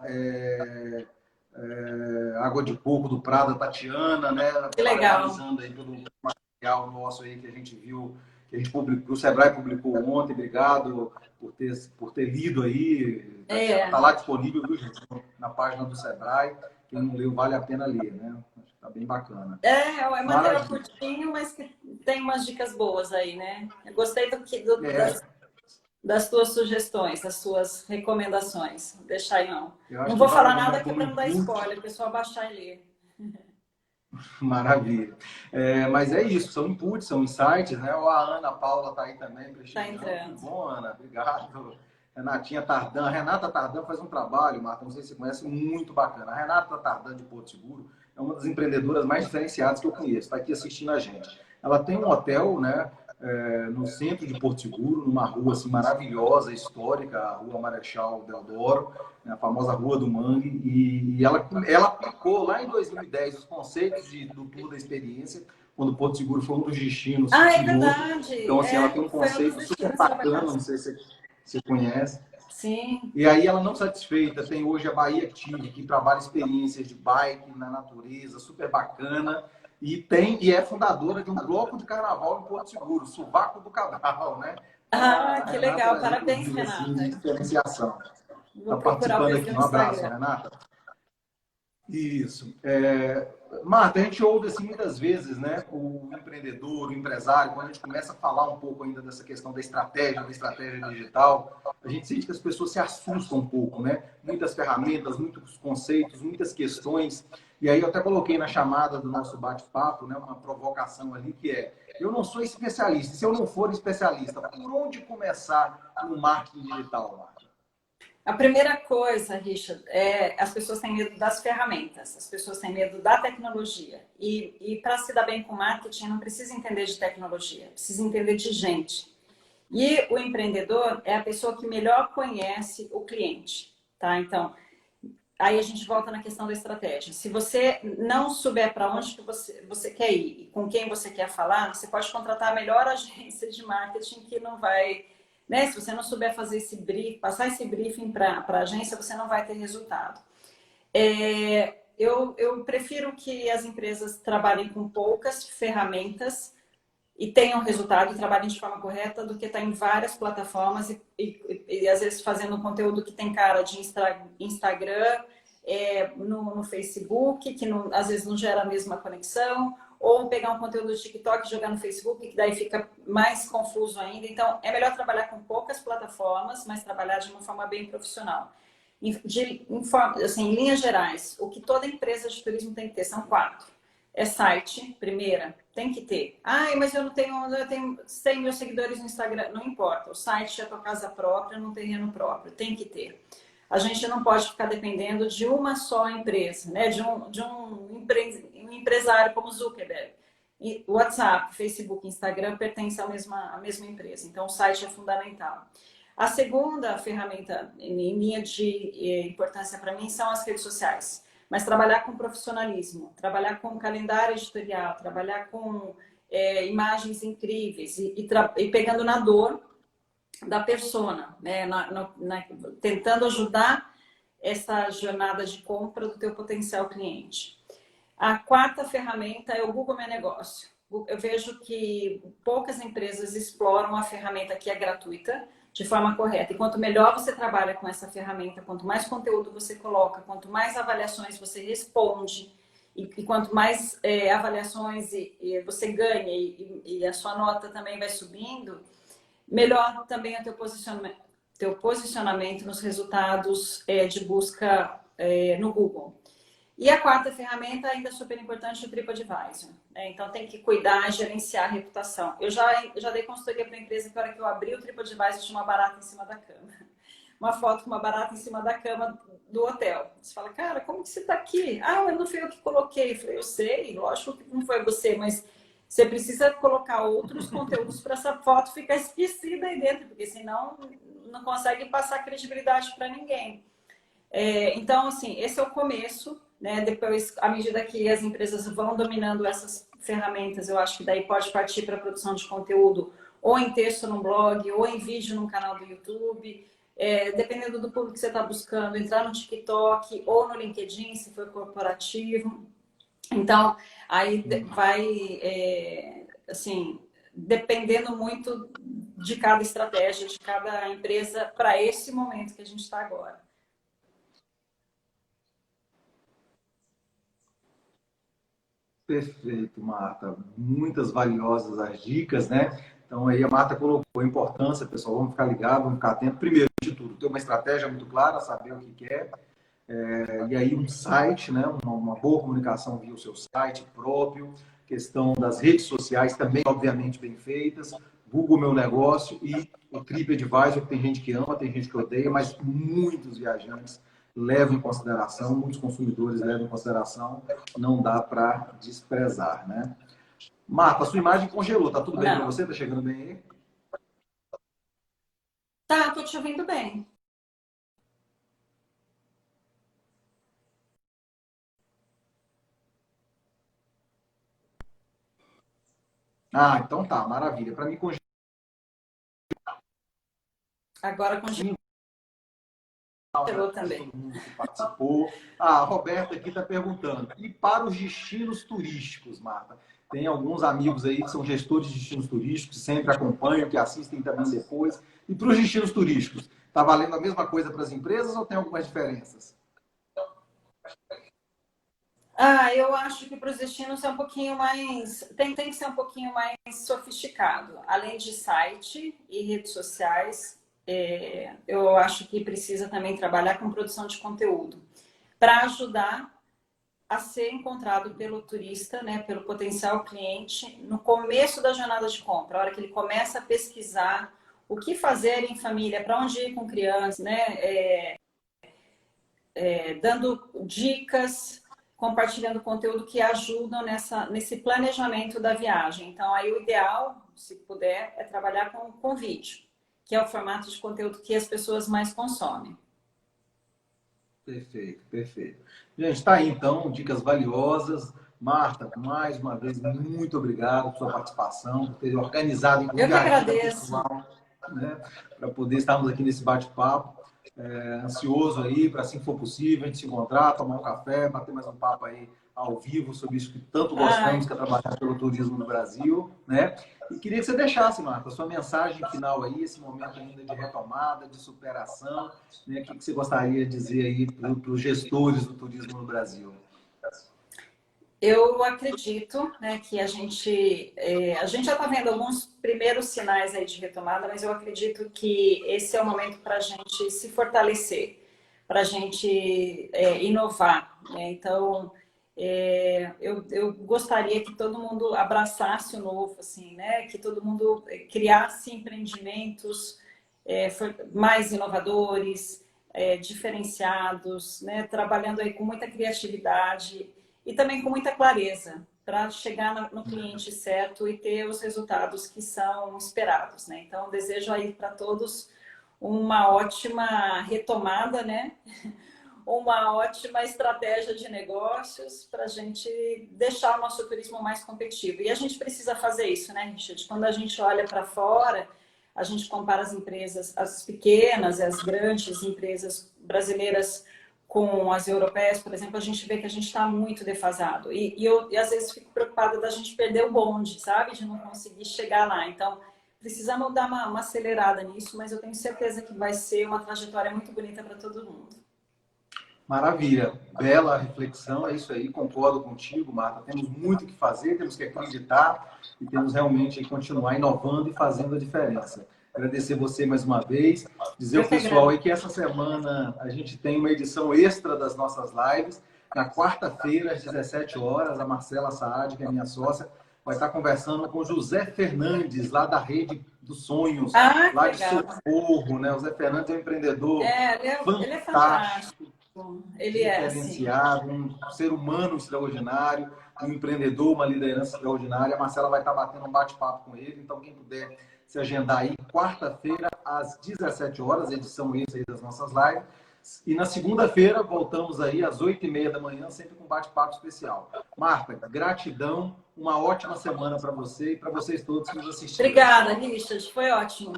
Água de Coco do Prado, Tatiana, né? Que legal. Parabéns aí pelo material nosso aí que a gente viu, que a gente publicou, o Sebrae publicou ontem. Obrigado por ter lido aí. Está lá disponível, viu, gente? Na página do Sebrae. Quem não leu, vale a pena ler, né? Acho que tá bem bacana. É material curtinho, mas que tem umas dicas boas aí, né? Eu gostei das tuas sugestões, das suas recomendações. Deixa aí, não. Não vou falar nada aqui para não dar spoiler, o pessoal baixar e ler. Maravilha. Mas é isso, são inputs, são insights, né? A Ana Paula tá aí também. Tá entrando. Muito bom, Ana. Obrigado. Renatinha Tardan. A Renata Tardan faz um trabalho, Marta, não sei se você conhece, muito bacana. A Renata Tardan de Porto Seguro é uma das empreendedoras mais diferenciadas que eu conheço. Está aqui assistindo a gente. Ela tem um hotel, né? no centro de Porto Seguro, numa rua assim, maravilhosa, histórica, a Rua Marechal Deodoro, né, a famosa Rua do Mangue, e ela aplicou lá em 2010 os conceitos do Tour da Experiência, quando Porto Seguro foi um dos destinos Ah, é piloto. verdade. Então, assim, ela tem um Foi um dos conceito super destinos bacana, não trabalhosos. sei se você conhece. Sim. E aí ela não satisfeita, tem hoje a Bahia Active, que trabalha experiências de bike na natureza, super bacana, e é fundadora de um bloco de carnaval em Porto Seguro, Sovaco do Cabral, né? Então Ah, a que Renata legal. é Parabéns, inclusive assim de Renata. diferenciação. Vou Está procurar o participando aqui. perfil no Um abraço, Instagram. Renata. Isso. Marta, a gente ouve assim muitas vezes, né, o empreendedor, o empresário, quando a gente começa a falar um pouco ainda dessa questão da estratégia digital, a gente sente que as pessoas se assustam um pouco, né? Muitas ferramentas, muitos conceitos, muitas questões. E aí eu até coloquei na chamada do nosso bate-papo, né, uma provocação ali que é: eu não sou especialista. Se eu não for especialista, por onde começar no marketing digital, Marta? A primeira coisa, Richard, as pessoas têm medo das ferramentas, as pessoas têm medo da tecnologia. E para se dar bem com marketing, não precisa entender de tecnologia, precisa entender de gente. E o empreendedor é a pessoa que melhor conhece o cliente, tá? Então, aí a gente volta na questão da estratégia. Se você não souber para onde que você quer ir e com quem você quer falar, você pode contratar a melhor agência de marketing que não vai, né? Se você não souber fazer esse brief, passar esse briefing para a agência, você não vai ter resultado. Eu prefiro que as empresas trabalhem com poucas ferramentas e tenham resultado e trabalhem de forma correta do que estar em várias plataformas e às vezes fazendo um conteúdo que tem cara de Instagram, no Facebook, que não, às vezes não gera a mesma conexão, ou pegar um conteúdo do TikTok e jogar no Facebook, que daí fica mais confuso ainda. Então, é melhor trabalhar com poucas plataformas, mas trabalhar de uma forma bem profissional. Assim, em linhas gerais, o que toda empresa de turismo tem que ter são 4. É site, primeira, tem que ter. Ah, mas eu tenho 100 mil seguidores no Instagram. Não importa, o site é a tua casa própria, num terreno próprio, tem que ter. A gente não pode ficar dependendo de uma só empresa, né? de um empresário como Zuckerberg. WhatsApp, Facebook, Instagram pertencem à mesma empresa, então o site é fundamental. A segunda ferramenta em linha de importância para mim são as redes sociais. Mas trabalhar com profissionalismo, trabalhar com calendário editorial, trabalhar com imagens incríveis e pegando na dor da persona, né? Tentando ajudar essa jornada de compra do teu potencial cliente. A quarta ferramenta é o Google Meu Negócio. Eu vejo que poucas empresas exploram a ferramenta que é gratuita de forma correta. E quanto melhor você trabalha com essa ferramenta, quanto mais conteúdo você coloca, quanto mais avaliações você responde, e quanto mais avaliações você ganha e a sua nota também vai subindo, melhor também é teu posicionamento nos resultados de busca no Google. E a quarta ferramenta, ainda super importante, o TripAdvisor. Então, tem que cuidar e gerenciar a reputação. Eu já dei consultoria para a empresa que, na hora que eu abri o TripAdvisor, tinha uma barata em cima da cama. Uma foto com uma barata em cima da cama do hotel. Você fala, cara, como que você está aqui? Ah, mas não fui eu que coloquei. Eu falei, eu sei, lógico que não foi você, mas você precisa colocar outros conteúdos para essa foto ficar esquecida aí dentro, porque senão não consegue passar credibilidade para ninguém. Então, assim, esse é o começo, né? Depois, à medida que as empresas vão dominando essas ferramentas, eu acho que daí pode partir para a produção de conteúdo, ou em texto num blog, ou em vídeo num canal do YouTube. Dependendo do público que você está buscando, entrar no TikTok ou no LinkedIn, se for corporativo. Então, aí vai, assim, dependendo muito de cada estratégia, de cada empresa, para esse momento que a gente está agora. Perfeito, Marta. Muitas valiosas as dicas, né? Então aí a Marta colocou a importância, pessoal, vamos ficar ligados, vamos ficar atentos. Primeiro de tudo, ter uma estratégia muito clara, saber o que quer. E aí um site, né? Uma boa comunicação via o seu site próprio, questão das redes sociais também, obviamente, bem feitas, Google Meu Negócio e o TripAdvisor, que tem gente que ama, tem gente que odeia, mas muitos viajantes levam em consideração, muitos consumidores levam em consideração, não dá para desprezar, né? Marta, a sua imagem congelou. Tá tudo bem para Não. você? Tá chegando bem aí? Tá, tô te ouvindo bem. Ah, então tá, maravilha. Para mim congelou, Agora né? congelou também. Todo mundo que participou. Ah, a Roberta aqui está perguntando. E para os destinos turísticos, Marta? Tem alguns amigos aí que são gestores de destinos turísticos, que sempre acompanham, que assistem também depois. E para os destinos turísticos, está valendo a mesma coisa para as empresas ou tem algumas diferenças? Ah, eu acho que para os destinos é um pouquinho mais. Tem que ser um pouquinho mais sofisticado. Além de site e redes sociais, eu acho que precisa também trabalhar com produção de conteúdo para ajudar a ser encontrado pelo turista, né, pelo potencial cliente, no começo da jornada de compra, a hora que ele começa a pesquisar o que fazer em família, para onde ir com crianças, né, dando dicas, compartilhando conteúdo que ajudam nesse planejamento da viagem. Então, aí o ideal, se puder, é trabalhar com vídeo, que é o formato de conteúdo que as pessoas mais consomem. Perfeito, perfeito. Gente, está aí então, dicas valiosas. Marta, mais uma vez, muito obrigado por sua participação, por ter organizado, Eu inclusive, que a agenda agradeço. pessoal, né, para poder estarmos aqui nesse bate-papo. Ansioso aí para, assim que for possível, a gente se encontrar, tomar um café, bater mais um papo aí ao vivo sobre isso que tanto gostamos, Ai, que é trabalhar pelo turismo no Brasil, né? E queria que você deixasse, Marta, a sua mensagem final aí, esse momento ainda de retomada, de superação, né? O que você gostaria de dizer aí para os gestores do turismo no Brasil? eu acredito, né, que a gente já está vendo alguns primeiros sinais aí de retomada, mas eu acredito que esse é o momento para a gente se fortalecer, para a gente inovar, né? Então, eu gostaria que todo mundo abraçasse o novo, assim, né? Que todo mundo criasse empreendimentos mais inovadores, diferenciados, né? Trabalhando aí com muita criatividade e também com muita clareza para chegar no cliente certo e ter os resultados que são esperados, né? Então, desejo aí para todos uma ótima retomada, né? Uma ótima estratégia de negócios para a gente deixar o nosso turismo mais competitivo. E a gente precisa fazer isso, né, Richard? Quando a gente olha para fora, a gente compara as empresas, as pequenas e as grandes empresas brasileiras com as europeias, por exemplo, a gente vê que a gente está muito defasado. E às vezes fico preocupada da gente perder o bonde, sabe? De não conseguir chegar lá. Então, precisamos dar uma acelerada nisso, mas eu tenho certeza que vai ser uma trajetória muito bonita para todo mundo. Maravilha, bela reflexão, é isso aí, concordo contigo, Marta. Temos muito o que fazer, temos que acreditar e temos realmente que continuar inovando e fazendo a diferença. Agradecer você mais uma vez, dizer Eu ao que pessoal aí agradeço. que essa semana a gente tem uma edição extra das nossas lives. Na quarta-feira, às 17 horas, a Marcela Saad, que é minha sócia, vai estar conversando com o José Fernandes, lá da Rede dos Sonhos, Ah, que lá de legal. Socorro, né? O Zé Fernandes é um empreendedor Ele é fantástico, fantástico. Ele é, assim. diferenciado, um ser humano extraordinário, um empreendedor, uma liderança extraordinária. A Marcela vai estar batendo um bate-papo com ele, então quem puder se agendar aí, quarta-feira, às 17 horas, edição extra aí das nossas lives. E na segunda-feira, voltamos aí às 8h30 da manhã, sempre com um bate-papo especial. Marta, gratidão, uma ótima semana para você e para vocês todos que nos assistiram. Obrigada, Richard. Foi ótimo.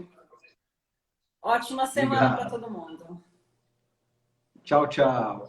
Ótima semana para Obrigado. todo mundo. Tchau, tchau.